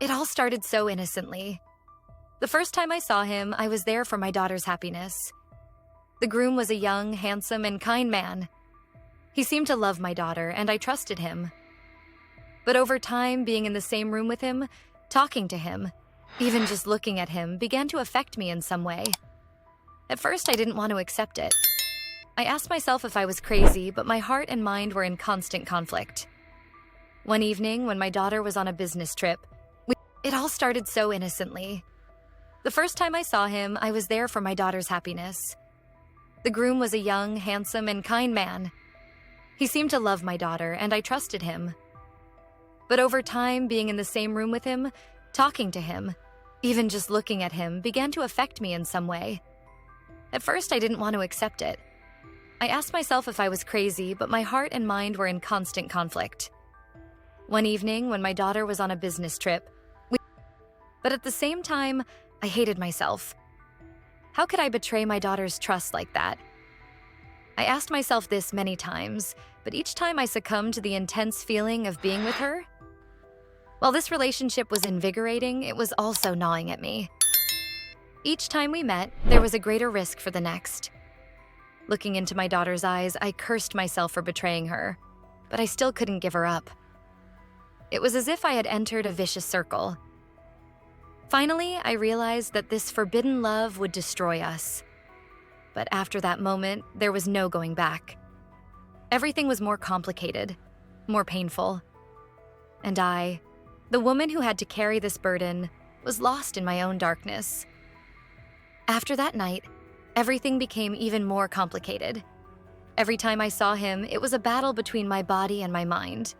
It all started so innocently. The first time I saw him, I was there for my daughter's happiness. The groom was a young, handsome, and kind man. He seemed to love my daughter, and I trusted him. But over time, being in the same room with him, talking to him, even just looking at him, began to affect me in some way. At first, I didn't want to accept it. I asked myself if I was crazy, but my heart and mind were in constant conflict. One evening, when my daughter was on a business trip, it all started so innocently. The first time I saw him, I was there for my daughter's happiness. The groom was a young, handsome, and kind man. He seemed to love my daughter, and I trusted him. But over time, being in the same room with him, talking to him, even just looking at him, began to affect me in some way. At first, I didn't want to accept it. I asked myself if I was crazy, but my heart and mind were in constant conflict. One evening, when my daughter was on a business trip, but at the same time, I hated myself. How could I betray my daughter's trust like that? I asked myself this many times, but each time I succumbed to the intense feeling of being with her. While this relationship was invigorating, it was also gnawing at me. Each time we met, there was a greater risk for the next. Looking into my daughter's eyes, I cursed myself for betraying her, but I still couldn't give her up. It was as if I had entered a vicious circle. Finally, I realized that this forbidden love would destroy us. But after that moment, there was no going back. Everything was more complicated, more painful. And I, the woman who had to carry this burden, was lost in my own darkness. After that night, everything became even more complicated. Every time I saw him, it was a battle between my body and my mind.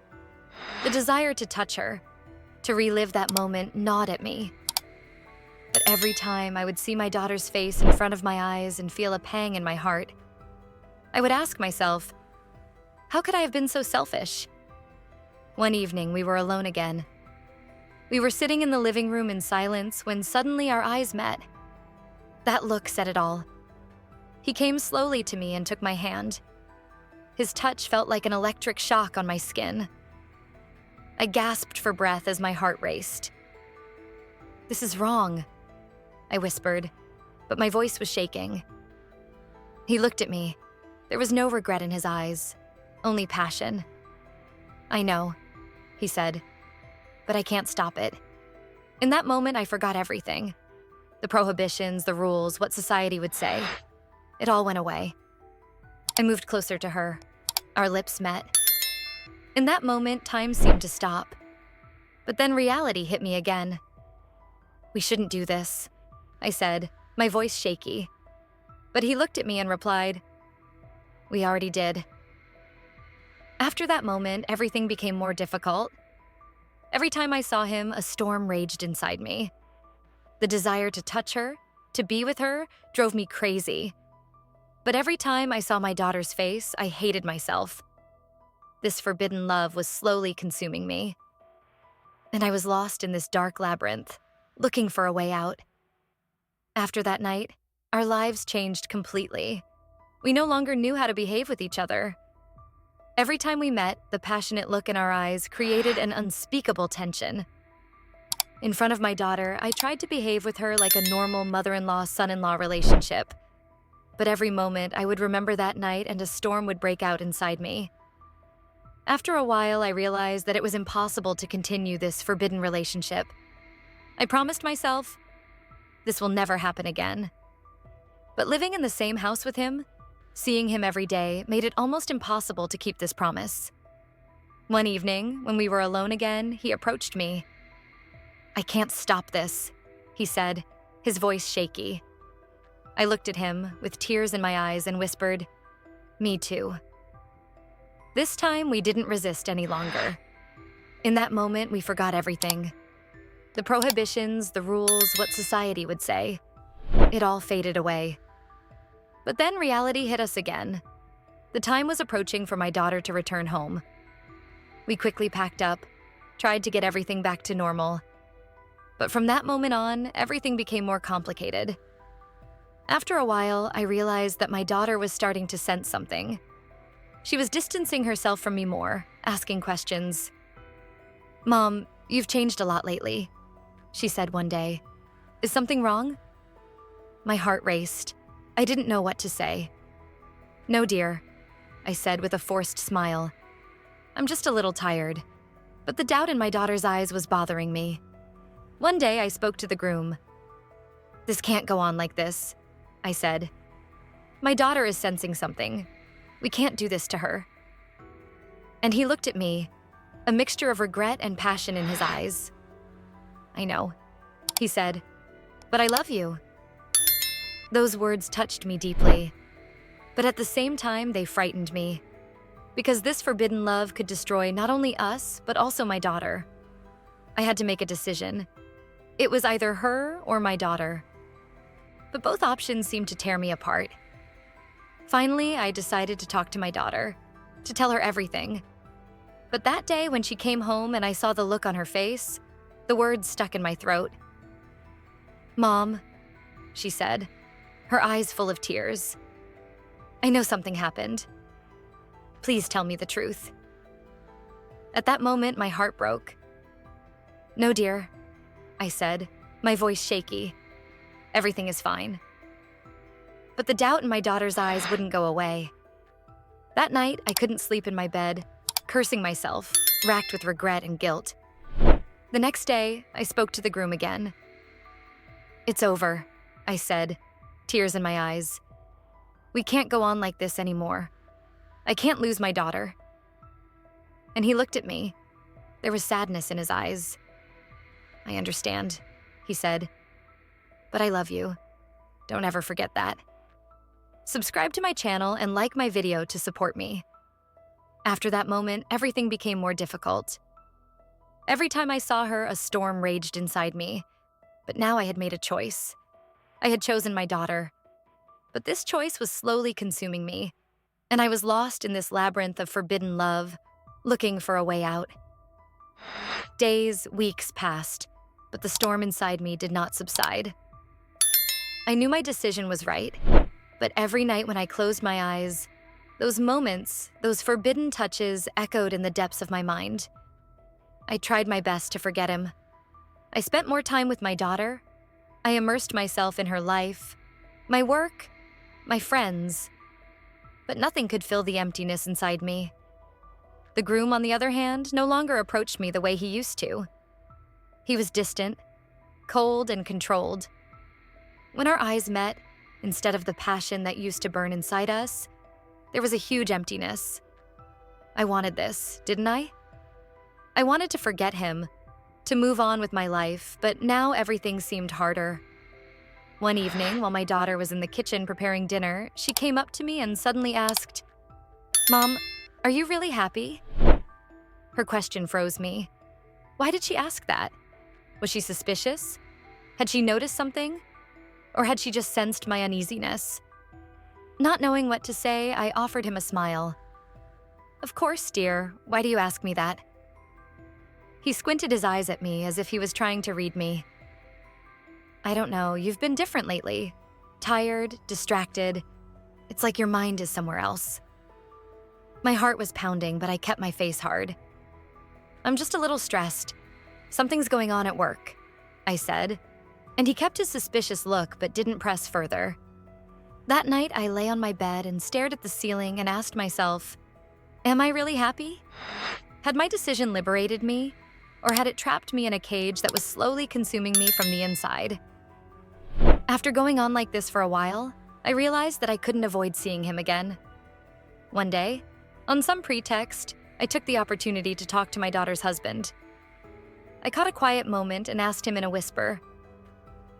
The desire to touch her, to relive that moment, gnawed at me. But every time I would see my daughter's face in front of my eyes and feel a pang in my heart, I would ask myself, how could I have been so selfish? One evening, we were alone again. We were sitting in the living room in silence when suddenly our eyes met. That look said it all. He came slowly to me and took my hand. His touch felt like an electric shock on my skin. I gasped for breath as my heart raced. "This is wrong," I whispered, but my voice was shaking. He looked at me. There was no regret in his eyes, only passion. "I know," he said, "but I can't stop it." In that moment, I forgot everything. The prohibitions, the rules, what society would say. It all went away. I moved closer to her. Our lips met. In that moment, time seemed to stop. But then reality hit me again. "We shouldn't do this," I said, my voice shaky. But he looked at me and replied, "We already did." After that moment, everything became more difficult. Every time I saw him, a storm raged inside me. The desire to touch her, to be with her, drove me crazy. But every time I saw my daughter's face, I hated myself. This forbidden love was slowly consuming me. And I was lost in this dark labyrinth, looking for a way out. After that night, our lives changed completely. We no longer knew how to behave with each other. Every time we met, the passionate look in our eyes created an unspeakable tension. In front of my daughter, I tried to behave with her like a normal mother-in-law-son-in-law relationship. But every moment, I would remember that night and a storm would break out inside me. After a while, I realized that it was impossible to continue this forbidden relationship. I promised myself, this will never happen again. But living in the same house with him, seeing him every day, made it almost impossible to keep this promise. One evening, when we were alone again, he approached me. "I can't stop this," he said, his voice shaky. I looked at him with tears in my eyes and whispered, "Me too." This time, we didn't resist any longer. In that moment, we forgot everything. The prohibitions, the rules, what society would say. It all faded away. But then reality hit us again. The time was approaching for my daughter to return home. We quickly packed up, tried to get everything back to normal. But from that moment on, everything became more complicated. After a while, I realized that my daughter was starting to sense something. She was distancing herself from me more, asking questions. "Mom, you've changed a lot lately. she said one day. Is something wrong? My heart raced. I didn't know what to say. No, dear, I said with a forced smile. I'm just a little tired. But the doubt in my daughter's eyes was bothering me. One day I spoke to the groom. This can't go on like this, I said. My daughter is sensing something. We can't do this to her. And he looked at me, a mixture of regret and passion in his eyes. I know, he said, but I love you. Those words touched me deeply, but at the same time they frightened me, because this forbidden love could destroy not only us, but also my daughter. I had to make a decision. It was either her or my daughter. But both options seemed to tear me apart. Finally, I decided to talk to my daughter, to tell her everything. But that day when she came home and I saw the look on her face, the words stuck in my throat. Mom, she said, her eyes full of tears. I know something happened. Please tell me the truth. At that moment, my heart broke. No, dear, I said, my voice shaky. Everything is fine. But the doubt in my daughter's eyes wouldn't go away. That night, I couldn't sleep in my bed, cursing myself, racked with regret and guilt. The next day, I spoke to the groom again. It's over, I said, tears in my eyes. We can't go on like this anymore. I can't lose my daughter. And he looked at me. There was sadness in his eyes. I understand, he said. But I love you. Don't ever forget that. Subscribe to my channel and like my video to support me. After that moment, everything became more difficult. Every time I saw her, a storm raged inside me. But now I had made a choice. I had chosen my daughter. But this choice was slowly consuming me, and I was lost in this labyrinth of forbidden love, looking for a way out. Days, weeks passed, but the storm inside me did not subside. I knew my decision was right, but every night when I closed my eyes, those moments, those forbidden touches echoed in the depths of my mind. I tried my best to forget him. I spent more time with my daughter. I immersed myself in her life, my work, my friends. But nothing could fill the emptiness inside me. The groom, on the other hand, no longer approached me the way he used to. He was distant, cold, and controlled. When our eyes met, instead of the passion that used to burn inside us, there was a huge emptiness. I wanted this, didn't I? I wanted to forget him, to move on with my life, but now everything seemed harder. One evening, while my daughter was in the kitchen preparing dinner, she came up to me and suddenly asked, Mom, are you really happy? Her question froze me. Why did she ask that? Was she suspicious? Had she noticed something? Or had she just sensed my uneasiness? Not knowing what to say, I offered him a smile. Of course, dear. Why do you ask me that? He squinted his eyes at me as if he was trying to read me. I don't know, you've been different lately. Tired, distracted. It's like your mind is somewhere else. My heart was pounding, but I kept my face hard. I'm just a little stressed. Something's going on at work, I said, and he kept his suspicious look but didn't press further. That night, I lay on my bed and stared at the ceiling and asked myself, am I really happy? Had my decision liberated me, or had it trapped me in a cage that was slowly consuming me from the inside? After going on like this for a while, I realized that I couldn't avoid seeing him again. One day, on some pretext, I took the opportunity to talk to my daughter's husband. I caught a quiet moment and asked him in a whisper,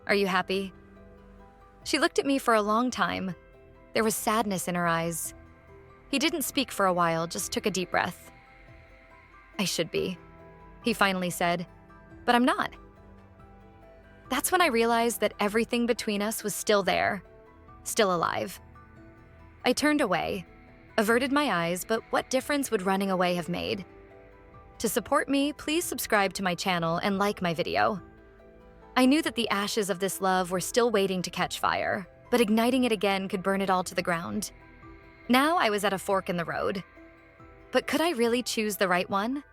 Are you happy? She looked at me for a long time. There was sadness in her eyes. He didn't speak for a while, just took a deep breath. I should be, he finally said, but I'm not. That's when I realized that everything between us was still there, still alive. I turned away, averted my eyes, but what difference would running away have made? To support me, please subscribe to my channel and like my video. I knew that the ashes of this love were still waiting to catch fire, but igniting it again could burn it all to the ground. Now I was at a fork in the road. But could I really choose the right one?